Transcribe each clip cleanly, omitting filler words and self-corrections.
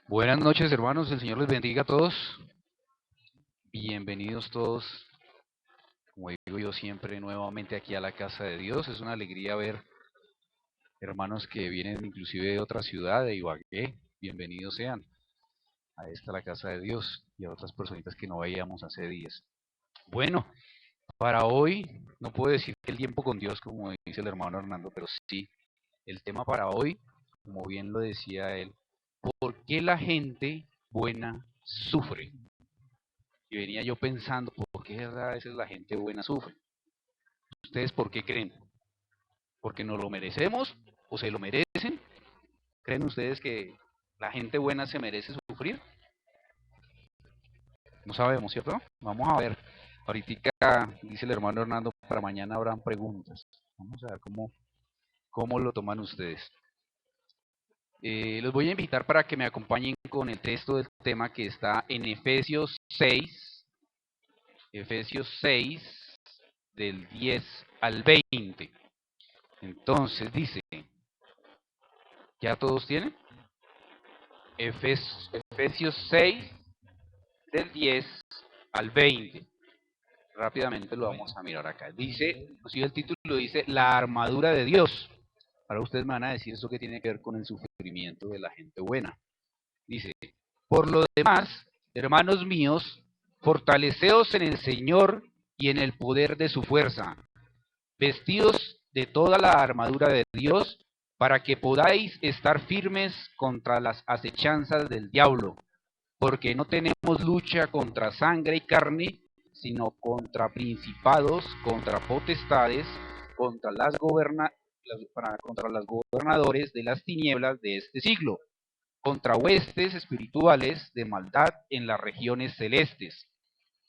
Buenas noches, hermanos. El Señor les bendiga a todos. Bienvenidos todos, como digo yo siempre, nuevamente aquí a la casa de Dios. Es una alegría ver hermanos que vienen inclusive de otra ciudad, de Ibagué. Bienvenidos sean a esta la casa de Dios y a otras personitas que no veíamos hace días. Bueno, para hoy, no puedo decir que el tiempo con Dios, como dice el hermano Hernando, pero sí, el tema para hoy, como bien lo decía él, ¿por qué la gente buena sufre? Y venía yo pensando, ¿por qué a veces la gente buena sufre? ¿Ustedes por qué creen? ¿Porque nos lo merecemos o se lo merecen? ¿Creen ustedes que la gente buena se merece sufrir? No sabemos, ¿cierto? Vamos a ver. Ahorita dice el hermano Hernando, para mañana habrán preguntas. Vamos a ver cómo lo toman ustedes. Los voy a invitar para que me acompañen con el texto del tema que está en Efesios 6 del 10 al 20. Entonces dice, ¿ya todos tienen? Efesios 6 del 10 al 20. Rápidamente lo vamos a mirar acá. Dice, inclusive el título dice, la armadura de Dios. Ahora ustedes me van a decir eso que tiene que ver con el sufrimiento de la gente buena. Dice, por lo demás, hermanos míos, fortaleceos en el Señor y en el poder de su fuerza, vestidos de toda la armadura de Dios, para que podáis estar firmes contra las acechanzas del diablo, porque no tenemos lucha contra sangre y carne, sino contra principados, contra potestades, contra contra los gobernadores de las tinieblas de este siglo, contra huestes espirituales de maldad en las regiones celestes.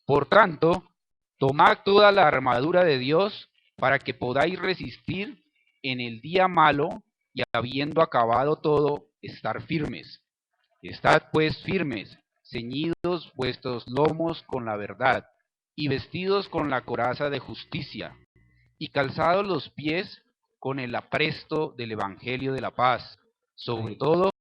Por tanto, tomad toda la armadura de Dios para que podáis resistir en el día malo y habiendo acabado todo, estar firmes. Estad pues firmes, ceñidos vuestros lomos con la verdad, y vestidos con la coraza de justicia, y calzados los pies con el apresto del Evangelio de la paz. Sobre todo,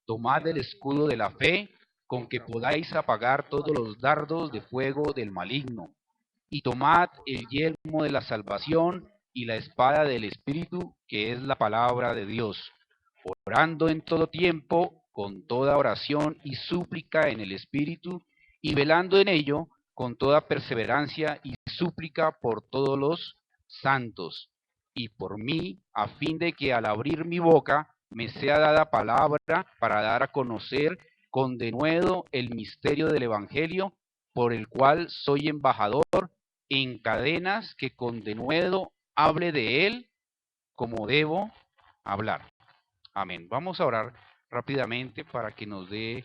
tomad el escudo de la fe, con que podáis apagar todos los dardos de fuego del maligno, y tomad el yelmo de la salvación y la espada del Espíritu, que es la palabra de Dios, orando en todo tiempo, con toda oración y súplica en el Espíritu, y velando en ello con toda perseverancia y súplica por todos los santos, y por mí, a fin de que al abrir mi boca me sea dada palabra para dar a conocer con denuedo el misterio del Evangelio, por el cual soy embajador en cadenas, que con denuedo hable de él como debo hablar. Amén. Vamos a orar rápidamente para que nos dé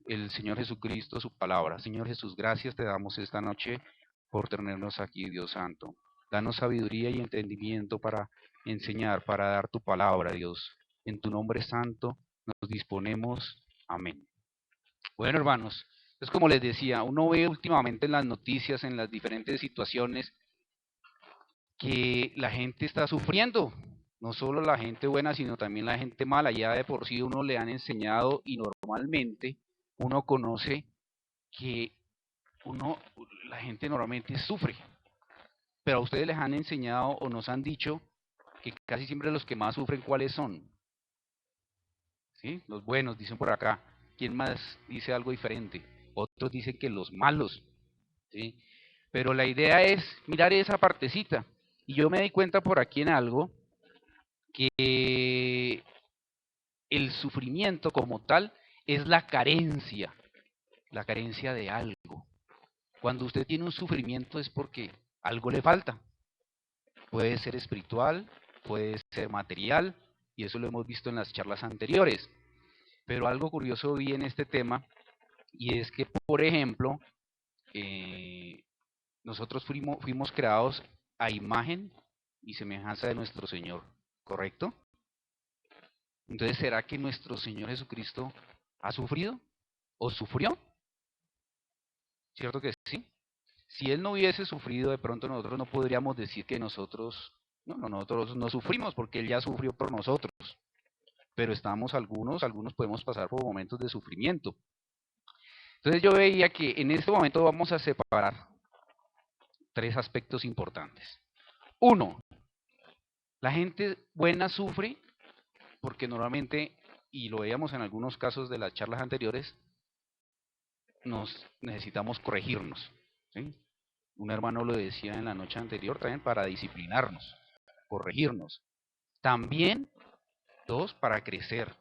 el Señor Jesucristo su palabra. Señor Jesús, gracias te damos esta noche por tenernos aquí, Dios Santo. Danos sabiduría y entendimiento para enseñar, para dar tu palabra, Dios. En tu nombre santo nos disponemos. Amén. Bueno, hermanos, es como les decía, uno ve últimamente en las noticias, en las diferentes situaciones, que la gente está sufriendo, no solo la gente buena, sino también la gente mala. Ya de por sí uno le han enseñado y normalmente uno conoce que la gente normalmente sufre, pero a ustedes les han enseñado o nos han dicho que casi siempre los que más sufren, ¿cuáles son? ¿Sí? Los buenos, dicen por acá. ¿Quién más dice algo diferente? Otros dicen que los malos, ¿sí? Pero la idea es mirar esa partecita. Y yo me di cuenta por aquí en algo, que el sufrimiento como tal es la carencia de algo. Cuando usted tiene un sufrimiento es porque algo le falta. Puede ser espiritual, puede ser material, y eso lo hemos visto en las charlas anteriores. Pero algo curioso vi en este tema, y es que, por ejemplo, eh, nosotros fuimos creados a imagen y semejanza de nuestro Señor, ¿correcto? Entonces, ¿será que nuestro Señor Jesucristo ha sufrido o sufrió? ¿Cierto que sí? Si Él no hubiese sufrido, de pronto nosotros no podríamos decir que nosotros no sufrimos, porque Él ya sufrió por nosotros. pero estamos algunos podemos pasar por momentos de sufrimiento. Entonces yo veía que en este momento vamos a separar tres aspectos importantes. Uno, la gente buena sufre porque normalmente, y lo veíamos en algunos casos de las charlas anteriores, nos necesitamos corregirnos, ¿sí? Un hermano lo decía en la noche anterior también, para disciplinarnos, corregirnos. También, dos, para crecer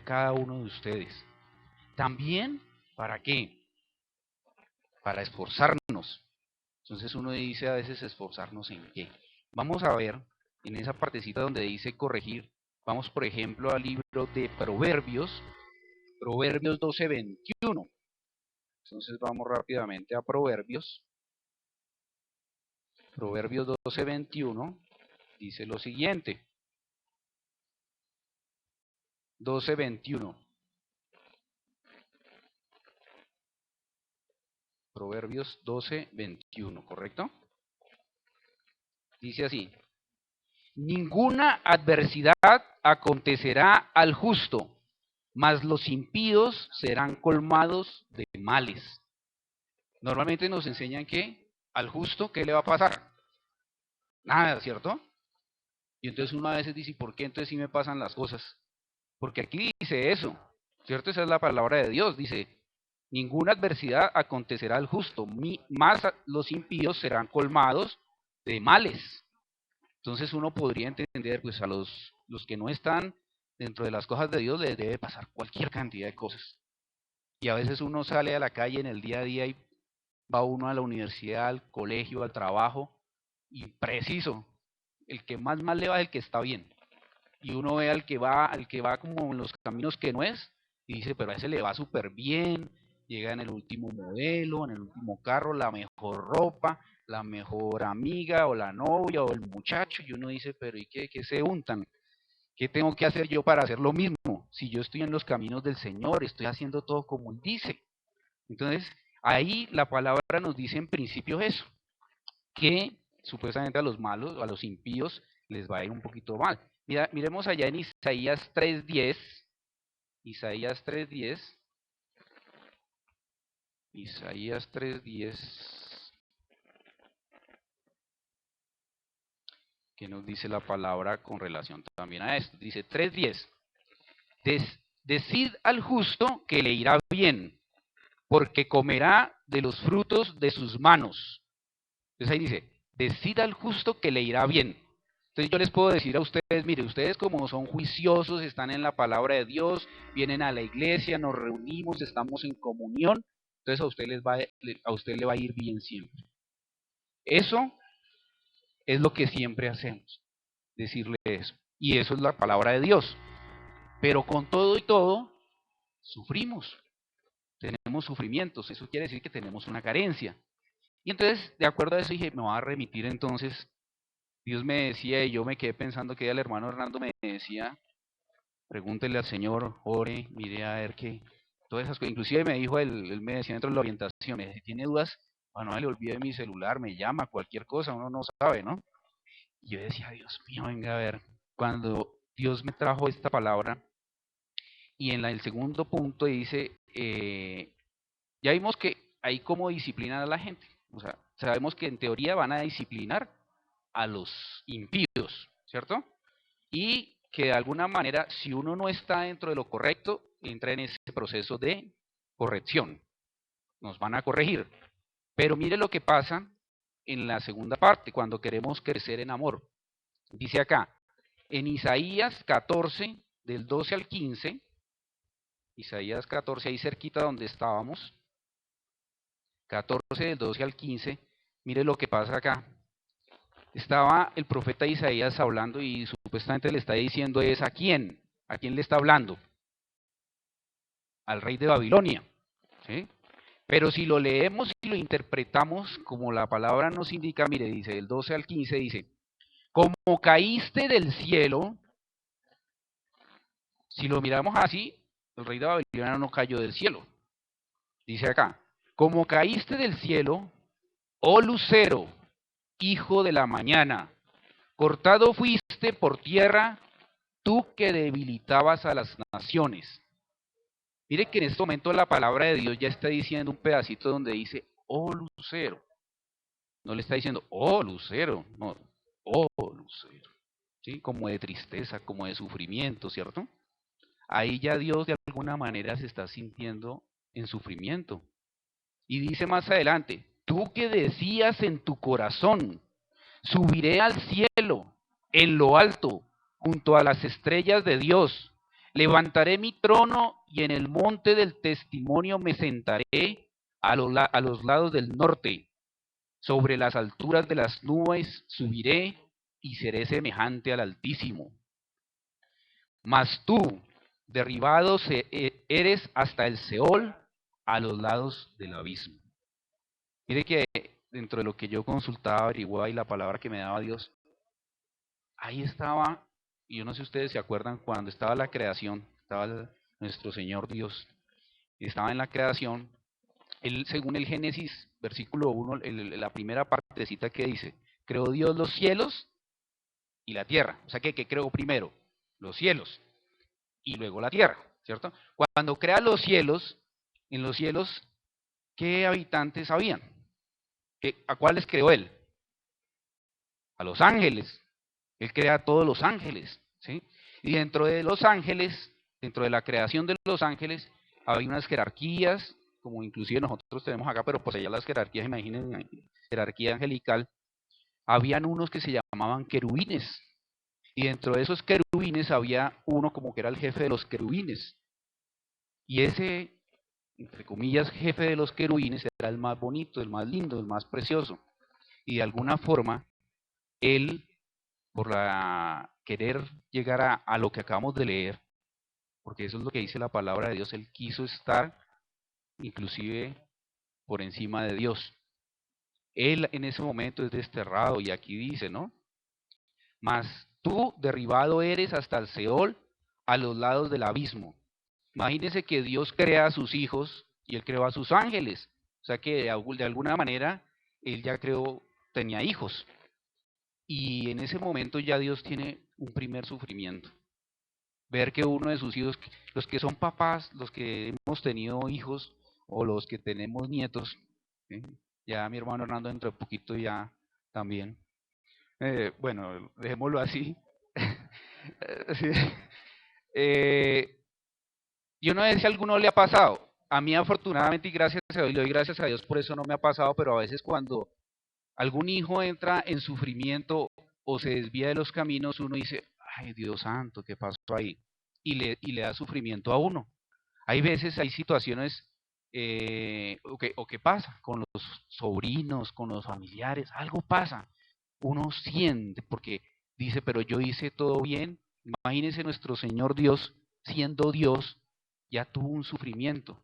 cada uno de ustedes. También, ¿para qué? Para esforzarnos. Entonces uno dice a veces esforzarnos en qué. Vamos a ver en esa partecita donde dice corregir. Vamos, por ejemplo, al libro de Proverbios, Proverbios 12:21. Entonces vamos rápidamente a Proverbios. Proverbios 12:21 dice lo siguiente. 12:21. Proverbios 12:21, ¿correcto? Dice así: ninguna adversidad acontecerá al justo, mas los impíos serán colmados de males. Normalmente nos enseñan que al justo, ¿qué le va a pasar? Nada, ¿cierto? Y entonces uno a veces dice, ¿por qué entonces sí me pasan las cosas? Porque aquí dice eso, ¿cierto? Esa es la palabra de Dios, dice, ninguna adversidad acontecerá al justo, más los impíos serán colmados de males. Entonces uno podría entender, pues a los que no están dentro de las cosas de Dios les debe pasar cualquier cantidad de cosas. Y a veces uno sale a la calle en el día a día y va uno a la universidad, al colegio, al trabajo, y preciso, el que más mal le va es el que está bien. Y uno ve al que va como en los caminos que no es, y dice, pero a ese le va súper bien, llega en el último modelo, en el último carro, la mejor ropa, la mejor amiga, o la novia, o el muchacho, y uno dice, pero ¿y qué se untan? ¿Qué tengo que hacer yo para hacer lo mismo? Si yo estoy en los caminos del Señor, estoy haciendo todo como Él dice. Entonces, ahí la palabra nos dice en principio eso, que supuestamente a los malos, a los impíos, les va a ir un poquito mal. Mira, miremos allá en Isaías 3:10. Isaías 3:10. Isaías 3:10. Que nos dice la palabra con relación también a esto. Dice 3:10. Decid al justo que le irá bien, porque comerá de los frutos de sus manos. Entonces ahí dice, decid al justo que le irá bien. Entonces yo les puedo decir a ustedes, mire, ustedes como son juiciosos, están en la palabra de Dios, vienen a la iglesia, nos reunimos, estamos en comunión, entonces a usted le va a ir bien siempre. Eso es lo que siempre hacemos, decirle eso. Y eso es la palabra de Dios. Pero con todo y todo, sufrimos, tenemos sufrimientos, eso quiere decir que tenemos una carencia. Y entonces, de acuerdo a eso, dije, me voy a remitir entonces. Dios me decía, y yo me quedé pensando que el hermano Hernando me decía, pregúntele al Señor, ore, mire a ver qué, todas esas cosas. Inclusive me dijo, él me decía dentro de la orientación, si tiene dudas, bueno, no le olvide mi celular, me llama, cualquier cosa, uno no sabe, ¿no? Y yo decía, Dios mío, venga a ver, cuando Dios me trajo esta palabra, y en el segundo punto dice, ya vimos que hay cómo disciplinar a la gente, o sea, sabemos que en teoría van a disciplinar a los impíos, ¿cierto? Y que de alguna manera, si uno no está dentro de lo correcto, entra en ese proceso de corrección. Nos van a corregir. Pero mire lo que pasa en la segunda parte, cuando queremos crecer en amor. Dice acá, en Isaías 14, del 12 al 15, Isaías 14, ahí cerquita donde estábamos, 14 del 12 al 15, mire lo que pasa acá. Estaba el profeta Isaías hablando y supuestamente le está diciendo es ¿a quién? ¿A quién le está hablando? Al rey de Babilonia, ¿sí? Pero si lo leemos y lo interpretamos como la palabra nos indica, mire, dice del 12 al 15, dice, como caíste del cielo, si lo miramos así, el rey de Babilonia no cayó del cielo. Dice acá, como caíste del cielo, oh lucero, hijo de la mañana, cortado fuiste por tierra tú que debilitabas a las naciones. Mire que en este momento la palabra de Dios ya está diciendo un pedacito donde dice, oh lucero. No le está diciendo, oh lucero, no, oh lucero. ¿Sí? Como de tristeza, como de sufrimiento, ¿cierto? Ahí ya Dios de alguna manera se está sintiendo en sufrimiento. Y dice más adelante, tú que decías en tu corazón, subiré al cielo, en lo alto, junto a las estrellas de Dios. Levantaré mi trono y en el monte del testimonio me sentaré a los lados del norte. Sobre las alturas de las nubes subiré y seré semejante al Altísimo. Mas tú, derribado eres hasta el Seol, a los lados del abismo. Mire que dentro de lo que yo consultaba, averiguaba y la palabra que me daba Dios, ahí estaba, y yo no sé si ustedes se acuerdan, cuando estaba la creación, estaba nuestro Señor Dios, estaba en la creación, él, según el Génesis, versículo 1, la primera partecita que dice, creó Dios los cielos y la tierra. O sea, ¿qué creó primero? Los cielos y luego la tierra, ¿cierto? Cuando crea los cielos, en los cielos, ¿qué habitantes habían? ¿A cuáles creó él? A los ángeles. Él crea a todos los ángeles, ¿sí? Y dentro de los ángeles, dentro de la creación de los ángeles, había unas jerarquías, como inclusive nosotros tenemos acá, pero pues allá las jerarquías, imaginen, jerarquía angelical, habían unos que se llamaban querubines, y dentro de esos querubines había uno como que era el jefe de los querubines, y ese, entre comillas, jefe de los querubines era el más bonito, el más lindo, el más precioso, y de alguna forma, él, por querer llegar a lo que acabamos de leer, porque eso es lo que dice la palabra de Dios, él quiso estar inclusive por encima de Dios. Él en ese momento es desterrado y aquí dice, ¿no? Mas tú derribado eres hasta el Seol, a los lados del abismo. Imagínense que Dios crea a sus hijos y él creó a sus ángeles. O sea que de alguna manera él ya tenía hijos. Y en ese momento ya Dios tiene un primer sufrimiento. Ver que uno de sus hijos, los que son papás, los que hemos tenido hijos o los que tenemos nietos, ¿sí? Ya mi hermano Hernando dentro de poquito ya también. Bueno, dejémoslo así. Sí. Yo no sé si a alguno le ha pasado. A mí afortunadamente y gracias a Dios, le doy gracias a Dios por eso no me ha pasado, pero a veces cuando algún hijo entra en sufrimiento o se desvía de los caminos, uno dice, ay Dios santo, ¿qué pasó ahí? Y le da sufrimiento a uno. Hay veces, hay situaciones, o que pasa con los sobrinos, con los familiares, algo pasa. Uno siente, porque dice, pero yo hice todo bien. Imagínense nuestro Señor Dios, siendo Dios, ya tuvo un sufrimiento.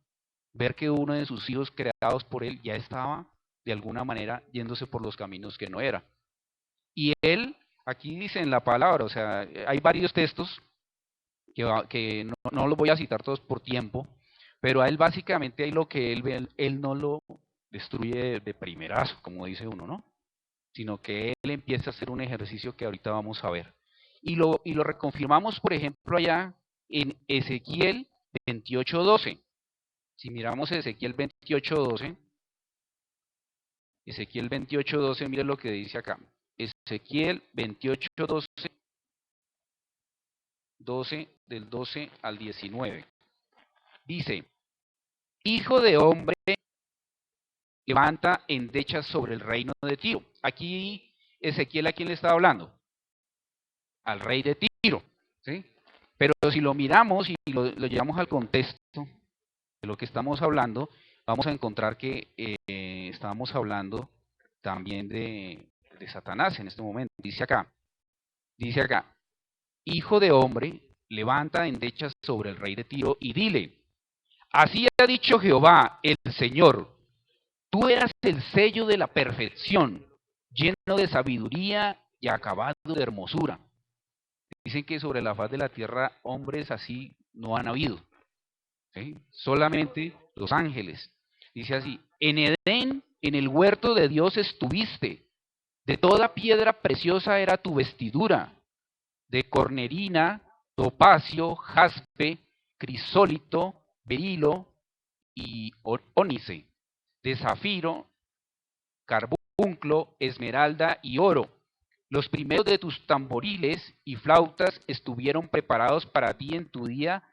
Ver que uno de sus hijos creados por él ya estaba, de alguna manera, yéndose por los caminos que no era. Y él, aquí dice en la palabra, o sea, hay varios textos que no los voy a citar todos por tiempo, pero a él básicamente hay lo que él ve, él no lo destruye de primerazo, como dice uno, ¿no? Sino que él empieza a hacer un ejercicio que ahorita vamos a ver. Y lo reconfirmamos, por ejemplo, allá en Ezequiel 28:12. Si miramos Ezequiel 28:12, Ezequiel 28:12, mire lo que dice acá. Ezequiel 28:12, 12, del 12 al 19. Dice, hijo de hombre, levanta endechas sobre el reino de Tiro. Aquí Ezequiel, ¿a quién le estaba hablando? Al rey de Tiro, ¿sí? Pero si lo miramos y lo llevamos al contexto de lo que estamos hablando, vamos a encontrar que estamos hablando también de Satanás en este momento. Dice acá, hijo de hombre, levanta endechas sobre el rey de Tiro y dile, así ha dicho Jehová, el Señor, tú eras el sello de la perfección, lleno de sabiduría y acabado de hermosura. Dicen que sobre la faz de la tierra hombres así no han habido, ¿sí? Solamente los ángeles. Dice así, en Edén, en el huerto de Dios estuviste, de toda piedra preciosa era tu vestidura, de cornerina topacio, jaspe, crisólito, berilo y ónice, de zafiro, carbunclo, esmeralda y oro. Los primeros de tus tamboriles y flautas estuvieron preparados para ti en tu día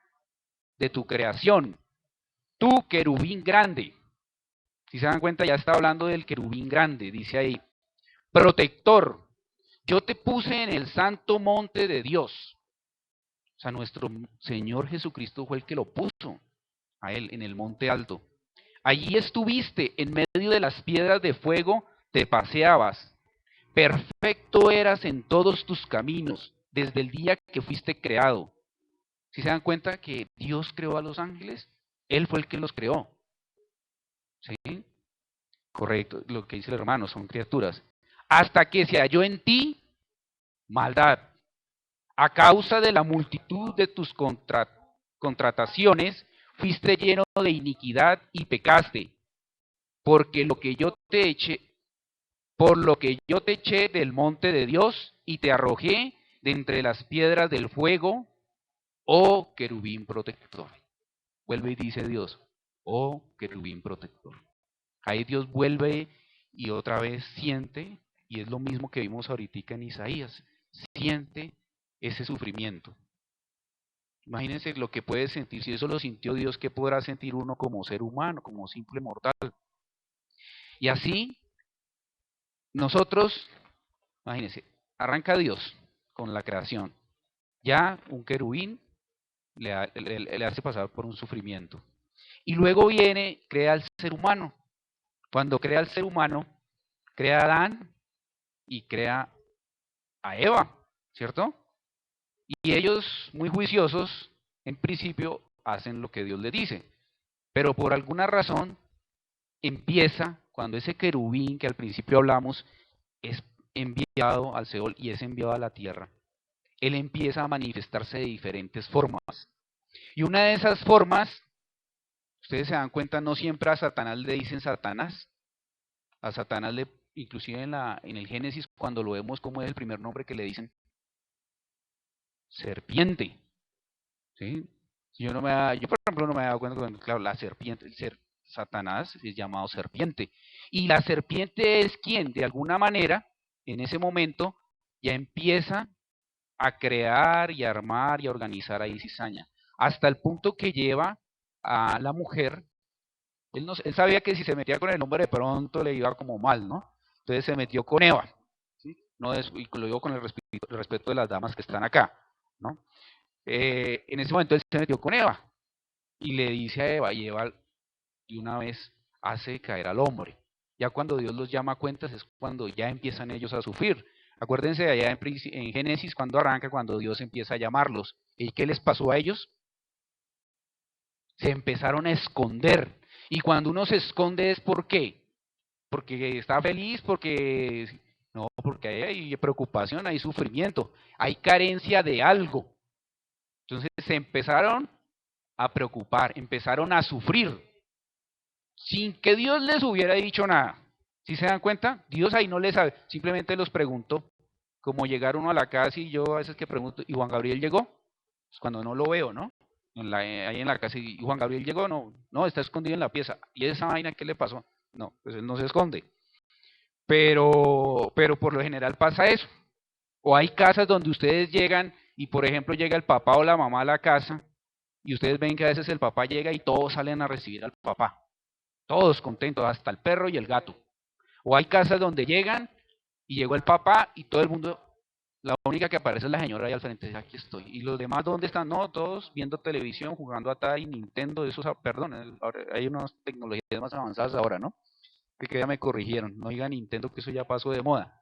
de tu creación. Tú, querubín grande. Si se dan cuenta, ya está hablando del querubín grande, dice ahí. Protector, yo te puse en el santo monte de Dios. O sea, nuestro Señor Jesucristo fue el que lo puso a él en el monte alto. Allí estuviste, en medio de las piedras de fuego, te paseabas. Perfecto eras en todos tus caminos, desde el día que fuiste creado. Si se dan cuenta que Dios creó a los ángeles, Él fue el que los creó. ¿Sí? Correcto, lo que dice el hermano, son criaturas. Hasta que se halló en ti maldad. A causa de la multitud de tus contrataciones, fuiste lleno de iniquidad y pecaste. Porque lo que yo te eché, por lo que yo te eché del monte de Dios y te arrojé de entre las piedras del fuego, oh querubín protector. Vuelve y dice Dios, oh querubín protector. Ahí Dios vuelve y otra vez siente, y es lo mismo que vimos ahorita en Isaías, siente ese sufrimiento. Imagínense lo que puede sentir, si eso lo sintió Dios, ¿qué podrá sentir uno como ser humano, como simple mortal? Y así, nosotros, imagínense, arranca Dios con la creación. Ya un querubín le hace pasar por un sufrimiento. Y luego viene, crea al ser humano. Cuando crea al ser humano, crea a Adán y crea a Eva, ¿cierto? Y ellos, muy juiciosos, en principio hacen lo que Dios les dice. Pero por alguna razón empieza, cuando ese querubín que al principio hablamos es enviado al Seol y es enviado a la tierra, él empieza a manifestarse de diferentes formas. Y una de esas formas, ustedes se dan cuenta, no siempre a Satanás le dicen Satanás. A Satanás le, inclusive en el Génesis, cuando lo vemos, como es el primer nombre que le dicen, serpiente. ¿Sí? Yo por ejemplo no me he dado cuenta cuando, claro, la serpiente, Satanás es llamado serpiente. Y la serpiente es quien, de alguna manera, en ese momento, ya empieza a crear y a armar y a organizar ahí cizaña. Hasta el punto que lleva a la mujer, él sabía que si se metía con el hombre de pronto le iba como mal, ¿no? Entonces se metió con Eva, ¿sí? No es, y lo digo con el respeto de las damas que están acá, ¿no? En ese momento él se metió con Eva y le dice a Eva, y Eva de una vez hace caer al hombre. Ya cuando Dios los llama a cuentas es cuando ya empiezan ellos a sufrir. Acuérdense de allá en Génesis cuando arranca, cuando Dios empieza a llamarlos. ¿Y qué les pasó a ellos? Se empezaron a esconder. Y cuando uno se esconde es ¿por qué? Porque está feliz, porque no, porque hay preocupación, hay sufrimiento, hay carencia de algo. Entonces se empezaron a preocupar, empezaron a sufrir, sin que Dios les hubiera dicho nada. ¿Sí se dan cuenta? Dios ahí no les sabe, simplemente los preguntó. Como llegar uno a la casa y yo a veces que pregunto, ¿y Juan Gabriel llegó? Pues cuando no lo veo, ¿no? Ahí en la casa, ¿y Juan Gabriel llegó? No, no, está escondido en la pieza. ¿Y esa vaina qué le pasó? No, pues él no se esconde. Pero por lo general pasa eso. O hay casas donde ustedes llegan y, por ejemplo, llega el papá o la mamá a la casa y ustedes ven que a veces el papá llega y todos salen a recibir al papá. Todos contentos, hasta el perro y el gato. O hay casas donde llegan y llegó el papá y todo el mundo, la única que aparece es la señora ahí al frente, dice, aquí estoy. ¿Y los demás dónde están? No, todos viendo televisión, jugando a Atari, Nintendo, esos, perdón, ahora hay unas tecnologías más avanzadas ahora, ¿no? Que ya me corrigieron, no diga Nintendo que eso ya pasó de moda.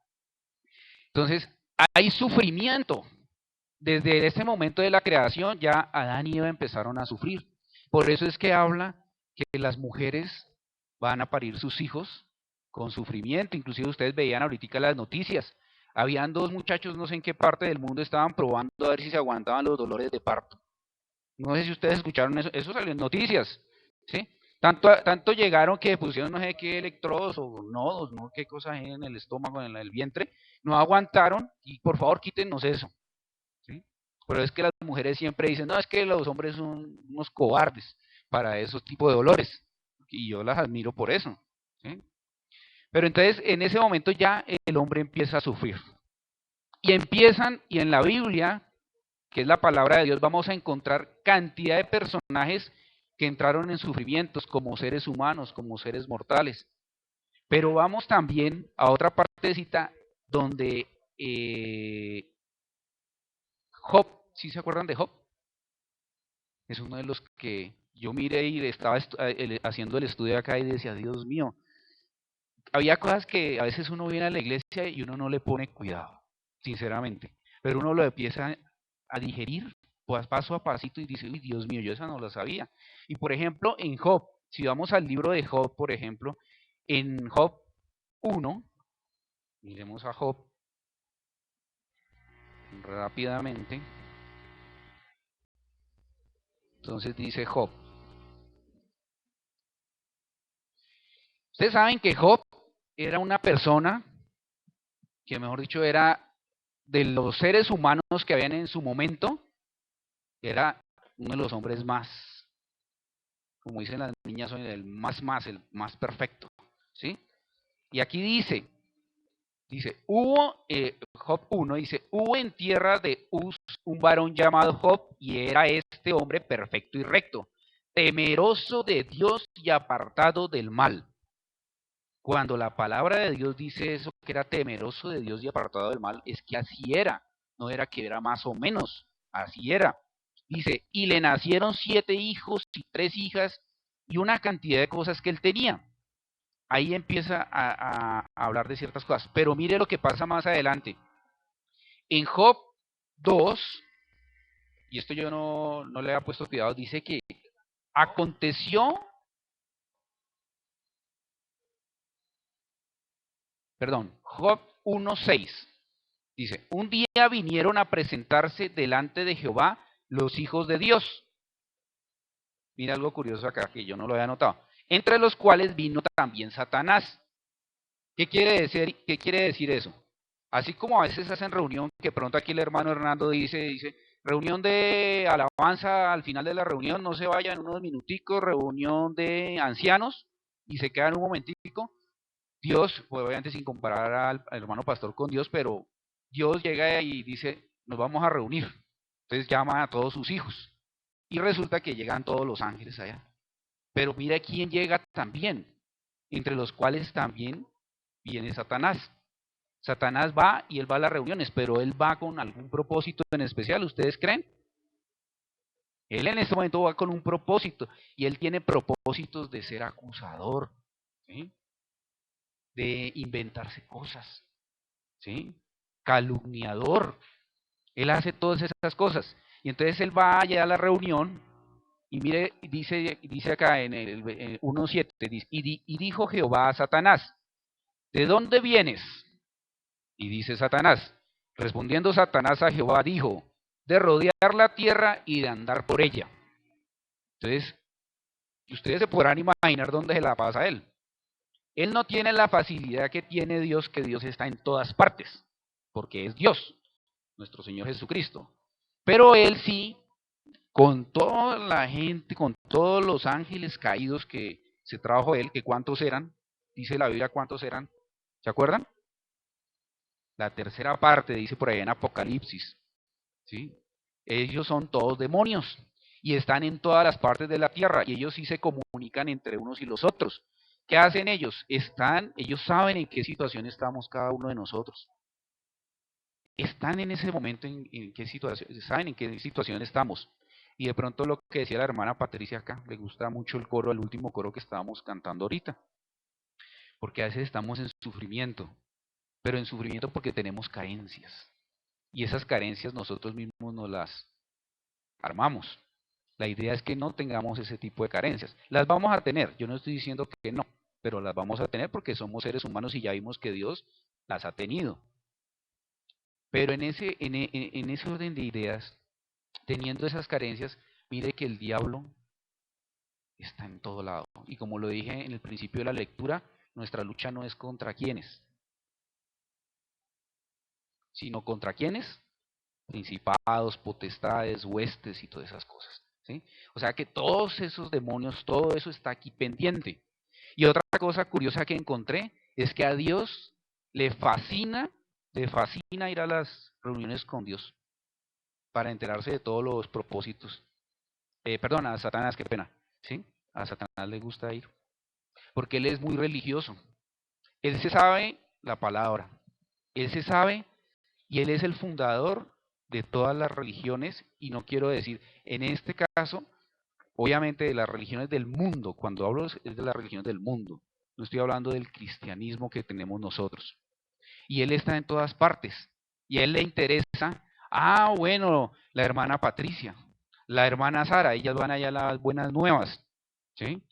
Entonces, hay sufrimiento. Desde ese momento de la creación ya Adán y Eva empezaron a sufrir. Por eso es que habla que las mujeres van a parir sus hijos con sufrimiento. Inclusive ustedes veían ahorita las noticias. Habían dos muchachos, no sé en qué parte del mundo, estaban probando a ver si se aguantaban los dolores de parto. No sé si ustedes escucharon eso, eso salió en noticias. ¿Sí? Tanto llegaron que pusieron no sé qué electrodos o nodos, no qué cosas en el estómago, en el vientre, no aguantaron y por favor quítenos eso. ¿Sí? Pero es que las mujeres siempre dicen, no, es que los hombres son unos cobardes para esos tipos de dolores. Y yo las admiro por eso. ¿Sí? Pero entonces, en ese momento ya el hombre empieza a sufrir. Y en la Biblia, que es la palabra de Dios, vamos a encontrar cantidad de personajes que entraron en sufrimientos como seres humanos, como seres mortales. Pero vamos también a otra partecita donde Job, ¿sí se acuerdan de Job? Es uno de los que yo miré y estaba haciendo el estudio acá y decía, Dios mío, había cosas que a veces uno viene a la iglesia y uno no le pone cuidado, sinceramente, pero uno lo empieza a digerir pues, paso a pasito y dice, uy, Dios mío, yo esa no la sabía. Y por ejemplo, en Job, si vamos al libro de Job, por ejemplo, en Job 1, miremos a Job rápidamente. Entonces dice Job. Ustedes saben que Job era una persona que, mejor dicho, era de los seres humanos que habían en su momento, era uno de los hombres más, como dicen las niñas, el más perfecto, ¿sí? Y aquí hubo, Job 1 dice, hubo en tierra de Uz un varón llamado Job, y era este hombre perfecto y recto, temeroso de Dios y apartado del mal. Cuando la palabra de Dios dice eso, que era temeroso de Dios y apartado del mal, es que así era, no era que era más o menos, así era. Dice, y le nacieron 7 hijos y 3 hijas y una cantidad de cosas que él tenía. Ahí empieza a hablar de ciertas cosas. Pero mire lo que pasa más adelante. En Job 2, y esto yo no le había puesto cuidado, dice que aconteció, Job 1:6. Dice, un día vinieron a presentarse delante de Jehová los hijos de Dios. Mira algo curioso acá que yo no lo había notado. Entre los cuales vino también Satanás. ¿Qué quiere decir eso? Así como a veces hacen reunión, que pronto aquí el hermano Hernando dice, reunión de alabanza al final de la reunión, no se vayan unos minuticos, reunión de ancianos, y se quedan un momentico. Dios, pues obviamente sin comparar al hermano pastor con Dios, pero Dios llega y dice, nos vamos a reunir. Entonces llama a todos sus hijos. Y resulta que llegan todos los ángeles allá. Pero mira quién llega también, entre los cuales también viene Satanás. Satanás va y él va a las reuniones, pero él va con algún propósito en especial, ¿ustedes creen? Él en este momento va con un propósito, y él tiene propósitos de ser acusador, ¿sí? De inventarse cosas, ¿sí? Calumniador. Él hace todas esas cosas. Y entonces él va allá a la reunión y mire, dice acá en el 1:7, y dijo Jehová a Satanás, ¿de dónde vienes? Y dice Satanás, respondiendo Satanás a Jehová, dijo, de rodear la tierra y de andar por ella. Entonces, ustedes se podrán imaginar dónde se la pasa él. Él no tiene la facilidad que tiene Dios, que Dios está en todas partes, porque es Dios, nuestro Señor Jesucristo. Pero él sí, con toda la gente, con todos los ángeles caídos que se trajo él, que cuántos eran, dice la Biblia cuántos eran, ¿se acuerdan? La tercera parte dice por ahí en Apocalipsis, ¿sí? Ellos son todos demonios y están en todas las partes de la tierra, y ellos sí se comunican entre unos y los otros. ¿Qué hacen ellos? Ellos saben en qué situación estamos cada uno de nosotros. Están en ese momento en qué situación, saben en qué situación estamos. Y de pronto lo que decía la hermana Patricia acá, le gusta mucho el coro, el último coro que estábamos cantando ahorita, porque a veces estamos en sufrimiento, pero en sufrimiento porque tenemos carencias, y esas carencias nosotros mismos nos las armamos. La idea es que no tengamos ese tipo de carencias. Las vamos a tener, yo no estoy diciendo que no, pero las vamos a tener porque somos seres humanos y ya vimos que Dios las ha tenido. Pero en ese orden de ideas, teniendo esas carencias, mire que el diablo está en todo lado. Y como lo dije en el principio de la lectura, nuestra lucha no es contra quiénes, sino contra quiénes, principados, potestades, huestes y todas esas cosas, ¿sí? O sea que todos esos demonios, todo eso está aquí pendiente. Y otra cosa curiosa que encontré es que a Dios le fascina ir a las reuniones con Dios para enterarse de todos los propósitos. Perdón, a Satanás, qué pena, ¿sí? A Satanás le gusta ir, porque él es muy religioso. Él se sabe la palabra, él se sabe y él es el fundador de todas las religiones, y no quiero decir, en este caso, obviamente de las religiones del mundo. Cuando hablo es de las religiones del mundo, no estoy hablando del cristianismo que tenemos nosotros. Y él está en todas partes, y a él le interesa, bueno, la hermana Patricia, la hermana Sara, ellas van allá a las buenas nuevas, ¿sí?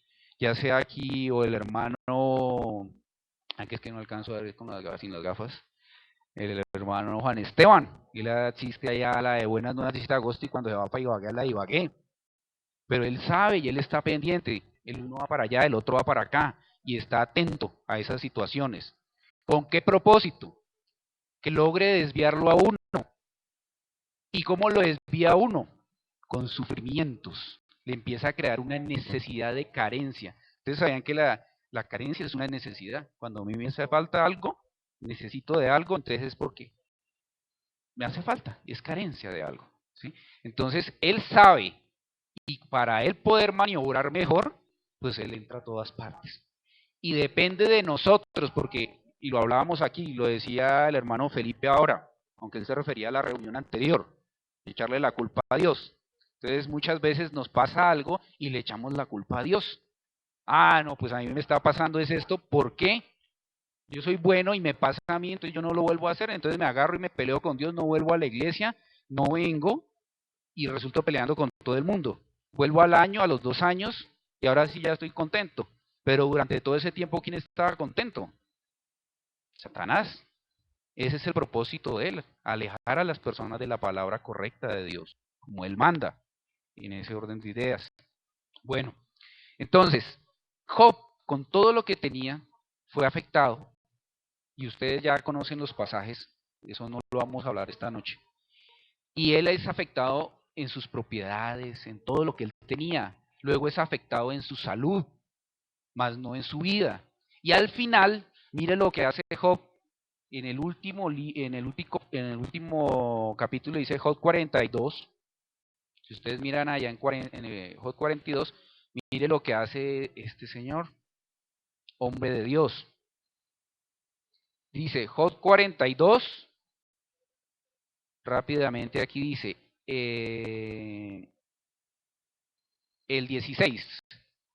Ya sea aquí, o el hermano, aunque es que no alcanzo a ver con las gafas, sin las gafas, el hermano Juan Esteban, y le chiste allá a la de buenas nuevas 17 de agosto, y cuando se va para Ibagué, a la de Ibagué. Pero él sabe y él está pendiente, el uno va para allá, el otro va para acá, y está atento a esas situaciones. ¿Con qué propósito? Que logre desviarlo a uno. ¿Y cómo lo desvía a uno? Con sufrimientos. Le empieza a crear una necesidad de carencia. Ustedes sabían que la carencia es una necesidad. Cuando a mí me hace falta algo, necesito de algo, entonces es porque me hace falta, y es carencia de algo, ¿sí? Entonces, él sabe, y para él poder maniobrar mejor, pues él entra a todas partes. Y depende de nosotros, porque, y lo hablábamos aquí, lo decía el hermano Felipe ahora, aunque él se refería a la reunión anterior, echarle la culpa a Dios. Entonces, muchas veces nos pasa algo y le echamos la culpa a Dios. No, pues a mí me está pasando es esto, ¿por qué? Yo soy bueno y me pasa a mí, entonces yo no lo vuelvo a hacer, entonces me agarro y me peleo con Dios, no vuelvo a la iglesia, no vengo y resulto peleando con todo el mundo. Vuelvo al año, a los 2 años, y ahora sí ya estoy contento. Pero durante todo ese tiempo, ¿quién estaba contento? Satanás. Ese es el propósito de él, alejar a las personas de la palabra correcta de Dios, como él manda, en ese orden de ideas. Bueno, entonces, Job, con todo lo que tenía, fue afectado. Y ustedes ya conocen los pasajes, eso no lo vamos a hablar esta noche. Y él es afectado en sus propiedades, en todo lo que él tenía. Luego es afectado en su salud, más no en su vida. Y al final, mire lo que hace Job en el último capítulo, dice Job 42. Si ustedes miran allá en Job 42, mire lo que hace este señor, hombre de Dios. Dice Job 42, rápidamente aquí dice, el 16,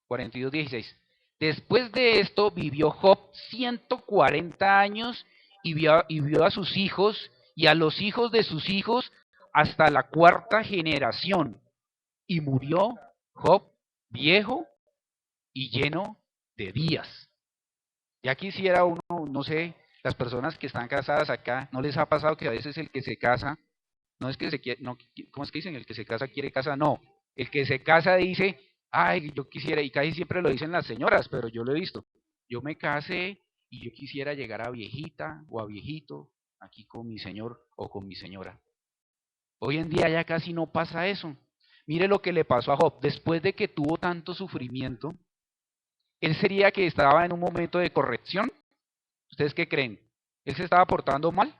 42, 16. Después de esto vivió Job 140 años y vio a sus hijos y a los hijos de sus hijos hasta la cuarta generación. Y murió Job viejo y lleno de días. Ya quisiera uno, no sé, las personas que están casadas acá, ¿no les ha pasado que a veces el que se casa, no es que se quiere, no, ¿cómo es que dicen? El que se casa quiere casa, no. El que se casa dice, yo quisiera, y casi siempre lo dicen las señoras, pero yo lo he visto. Yo me casé y yo quisiera llegar a viejita o a viejito aquí con mi señor o con mi señora. Hoy en día ya casi no pasa eso. Mire lo que le pasó a Job. Después de que tuvo tanto sufrimiento, él sería que estaba en un momento de corrección. ¿Ustedes qué creen? ¿Él se estaba portando mal?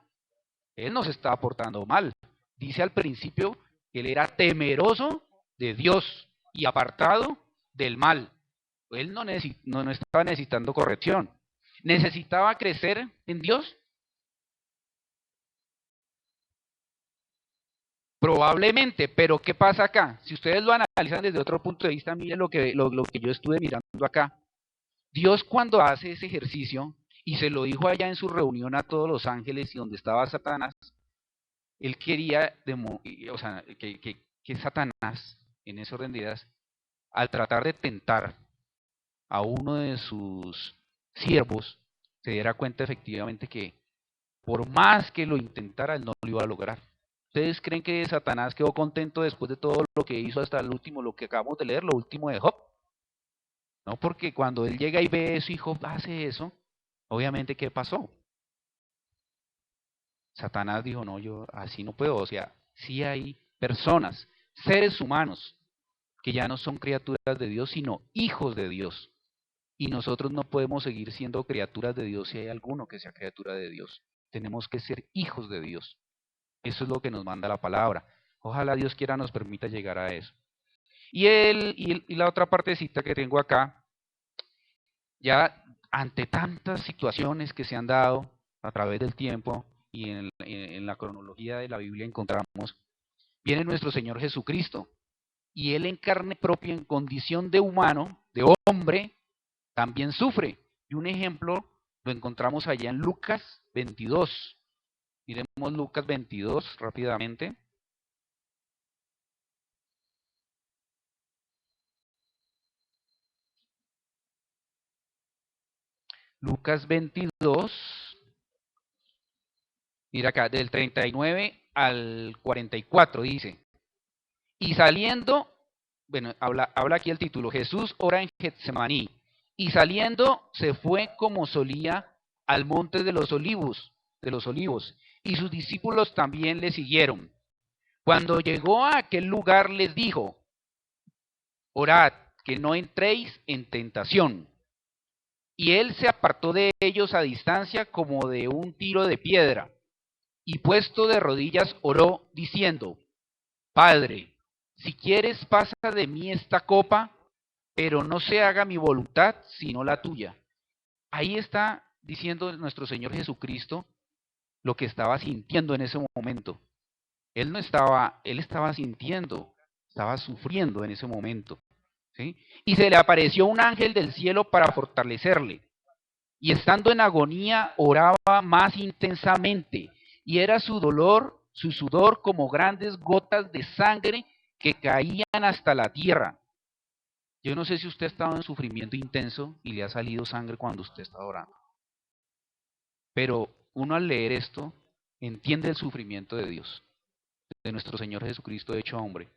Él no se estaba portando mal. Dice al principio que él era temeroso de Dios y apartado del mal. Él no estaba necesitando corrección. ¿Necesitaba crecer en Dios? Probablemente, pero ¿qué pasa acá? Si ustedes lo analizan desde otro punto de vista, miren lo que yo estuve mirando acá. Dios, cuando hace ese ejercicio, y se lo dijo allá en su reunión a todos los ángeles y donde estaba Satanás, él quería, o sea, que Satanás, en ese orden de ideas, al tratar de tentar a uno de sus siervos, se diera cuenta efectivamente que por más que lo intentara, él no lo iba a lograr. ¿Ustedes creen que Satanás quedó contento después de todo lo que hizo hasta el último, lo que acabamos de leer, lo último de Job? No, porque cuando él llega y ve eso y Job hace eso, obviamente, ¿qué pasó? Satanás dijo, no, yo así no puedo, o sea, Sí hay personas, seres humanos, que ya no son criaturas de Dios, sino hijos de Dios. Y nosotros no podemos seguir siendo criaturas de Dios si hay alguno que sea criatura de Dios. Tenemos que ser hijos de Dios. Eso es lo que nos manda la palabra. Ojalá Dios quiera nos permita llegar a eso. Y la otra partecita que tengo acá, ya ante tantas situaciones que se han dado a través del tiempo y en la cronología de la Biblia encontramos, viene nuestro Señor Jesucristo y Él en carne propia, en condición de humano, de hombre, también sufre. Y un ejemplo lo encontramos allá en Lucas 22. Miremos Lucas 22 rápidamente. Lucas 22, mira acá, del 39 al 44 dice, y saliendo, bueno, habla aquí el título, Jesús ora en Getsemaní, y saliendo se fue como solía al monte de los olivos, y sus discípulos también le siguieron. Cuando llegó a aquel lugar les dijo, orad, que no entréis en tentación. Y él se apartó de ellos a distancia como de un tiro de piedra, y puesto de rodillas oró, diciendo, Padre, si quieres pasa de mí esta copa, pero no se haga mi voluntad, sino la tuya. Ahí está diciendo nuestro Señor Jesucristo lo que estaba sintiendo en ese momento. Él estaba sintiendo, estaba sufriendo en ese momento. ¿Sí? Y se le apareció un ángel del cielo para fortalecerle. Y estando en agonía, oraba más intensamente. Y era su dolor, su sudor, como grandes gotas de sangre que caían hasta la tierra. Yo no sé si usted ha estado en sufrimiento intenso y le ha salido sangre cuando usted está orando. Pero uno al leer esto entiende el sufrimiento de Dios, de nuestro Señor Jesucristo hecho hombre.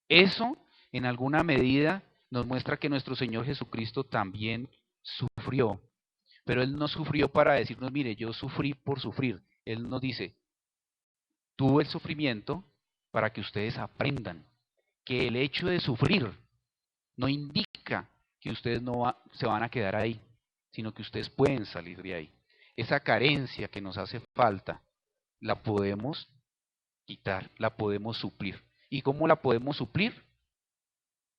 Eso, en alguna medida, nos muestra que nuestro Señor Jesucristo también sufrió. Pero Él no sufrió para decirnos, mire, yo sufrí por sufrir. Él nos dice, tuvo el sufrimiento para que ustedes aprendan que el hecho de sufrir no indica que ustedes se van a quedar ahí, sino que ustedes pueden salir de ahí. Esa carencia que nos hace falta, la podemos quitar, la podemos suplir. ¿Y cómo la podemos suplir?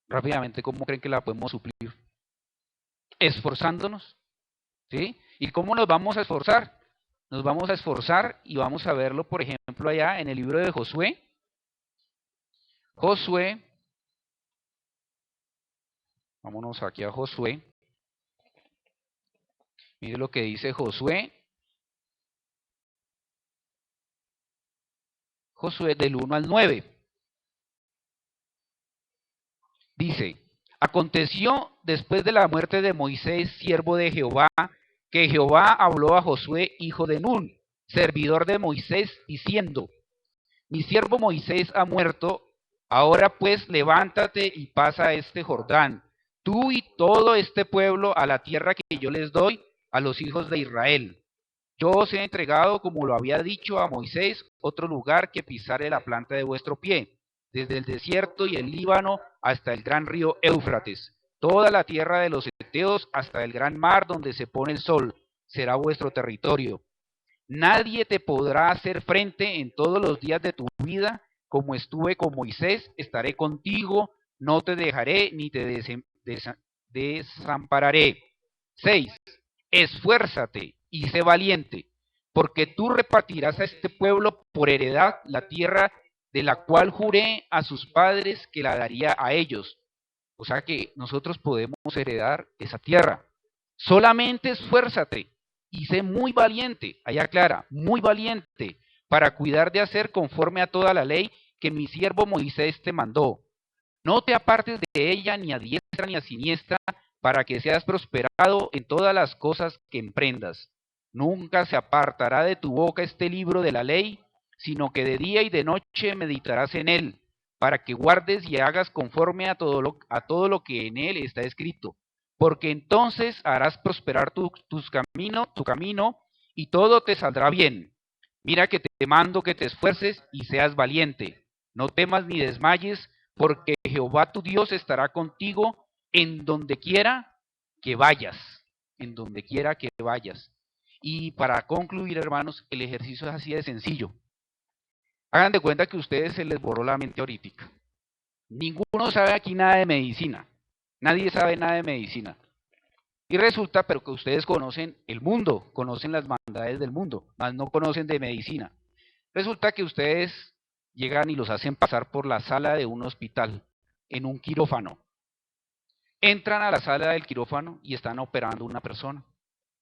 Rápidamente, ¿cómo creen que la podemos suplir? Esforzándonos, ¿sí? ¿Y cómo nos vamos a esforzar? Nos vamos a esforzar y vamos a verlo, por ejemplo, allá en el libro de Josué. Josué, vámonos aquí a Josué. Mire lo que dice Josué. Josué del 1 al 9. Dice, aconteció después de la muerte de Moisés, siervo de Jehová, que Jehová habló a Josué, hijo de Nun, servidor de Moisés, diciendo, mi siervo Moisés ha muerto, ahora pues levántate y pasa este Jordán, tú y todo este pueblo a la tierra que yo les doy a los hijos de Israel. Yo os he entregado, como lo había dicho a Moisés, otro lugar que pisare la planta de vuestro pie, desde el desierto y el Líbano hasta el gran río Éufrates, toda la tierra de los heteos hasta el gran mar donde se pone el sol, será vuestro territorio. Nadie te podrá hacer frente en todos los días de tu vida, como estuve con Moisés, estaré contigo, no te dejaré ni te desampararé. 6. Esfuérzate y sé valiente, porque tú repartirás a este pueblo por heredad la tierra de la cual juré a sus padres que la daría a ellos. O sea que nosotros podemos heredar esa tierra. Solamente esfuérzate y sé muy valiente, allá aclara, muy valiente, para cuidar de hacer conforme a toda la ley que mi siervo Moisés te mandó. No te apartes de ella ni a diestra ni a siniestra, para que seas prosperado en todas las cosas que emprendas. Nunca se apartará de tu boca este libro de la ley, sino que de día y de noche meditarás en él, para que guardes y hagas conforme a todo lo que en él está escrito. Porque entonces harás prosperar tu camino, y todo te saldrá bien. Mira que te mando que te esfuerces y seas valiente. No temas ni desmayes, porque Jehová tu Dios estará contigo en donde quiera que vayas. En donde quiera que vayas. Y para concluir, hermanos, el ejercicio es así de sencillo. Hagan de cuenta que a ustedes se les borró la mente ahorita. Ninguno sabe aquí nada de medicina. Nadie sabe nada de medicina. Y resulta, pero que ustedes conocen el mundo, conocen las maldades del mundo, mas no conocen de medicina. Resulta que ustedes llegan y los hacen pasar por la sala de un hospital, en un quirófano. Entran a la sala del quirófano y están operando una persona.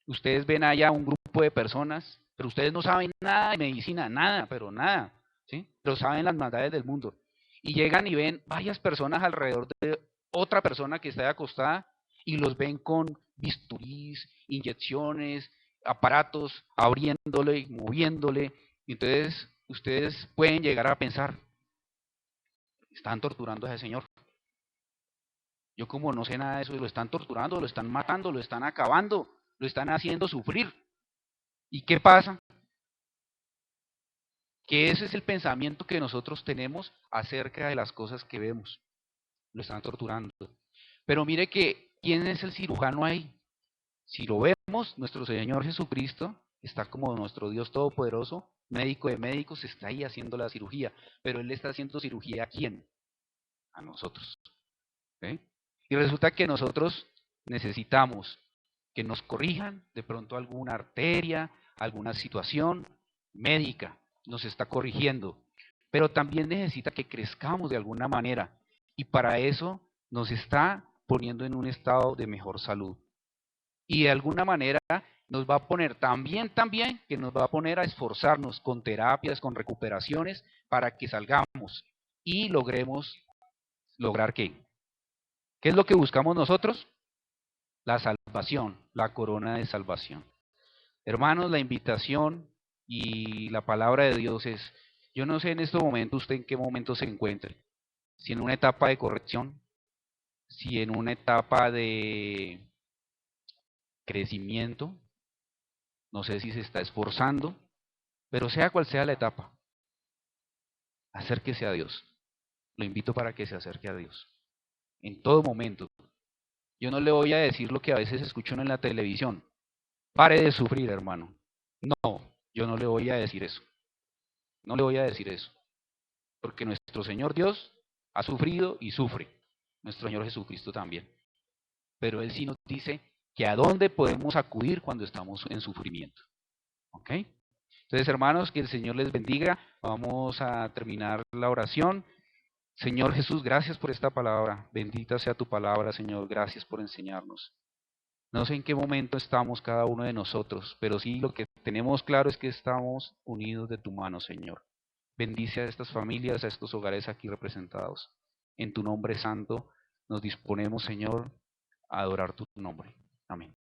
Ustedes ven allá un grupo de personas, pero ustedes no saben nada de medicina, nada, pero nada, ¿sí? Pero saben las maldades del mundo. Y llegan y ven varias personas alrededor de otra persona que está acostada y los ven con bisturís, inyecciones, aparatos, abriéndole y moviéndole. Entonces, ustedes pueden llegar a pensar, están torturando a ese señor. Yo como no sé nada de eso, lo están torturando, lo están matando, lo están acabando, lo están haciendo sufrir. ¿Y qué pasa? Que ese es el pensamiento que nosotros tenemos acerca de las cosas que vemos. Lo están torturando. Pero mire que, ¿quién es el cirujano ahí? Si lo vemos, nuestro Señor Jesucristo está como nuestro Dios Todopoderoso, médico de médicos, está ahí haciendo la cirugía. Pero Él está haciendo cirugía ¿a quién? A nosotros. ¿Okay? Y resulta que nosotros necesitamos que nos corrijan de pronto alguna arteria, alguna situación médica, nos está corrigiendo, pero también necesita que crezcamos de alguna manera y para eso nos está poniendo en un estado de mejor salud. Y de alguna manera nos va a poner también que nos va a poner a esforzarnos con terapias, con recuperaciones para que salgamos y lograr ¿qué? ¿Qué es lo que buscamos nosotros? La salvación, la corona de salvación. Hermanos, la invitación y la palabra de Dios es, yo no sé en este momento usted en qué momento se encuentre, si en una etapa de corrección, si en una etapa de crecimiento, no sé si se está esforzando, pero sea cual sea la etapa, acérquese a Dios. Lo invito para que se acerque a Dios. En todo momento. Yo no le voy a decir lo que a veces escucho en la televisión. Pare de sufrir, hermano. No, yo no le voy a decir eso. No le voy a decir eso. Porque nuestro Señor Dios ha sufrido y sufre. Nuestro Señor Jesucristo también. Pero Él sí nos dice que a dónde podemos acudir cuando estamos en sufrimiento. ¿Ok? Entonces, hermanos, que el Señor les bendiga. Vamos a terminar la oración. Señor Jesús, gracias por esta palabra. Bendita sea tu palabra, Señor. Gracias por enseñarnos. No sé en qué momento estamos cada uno de nosotros, pero sí lo que tenemos claro es que estamos unidos de tu mano, Señor. Bendice a estas familias, a estos hogares aquí representados. En tu nombre santo nos disponemos, Señor, a adorar tu nombre. Amén.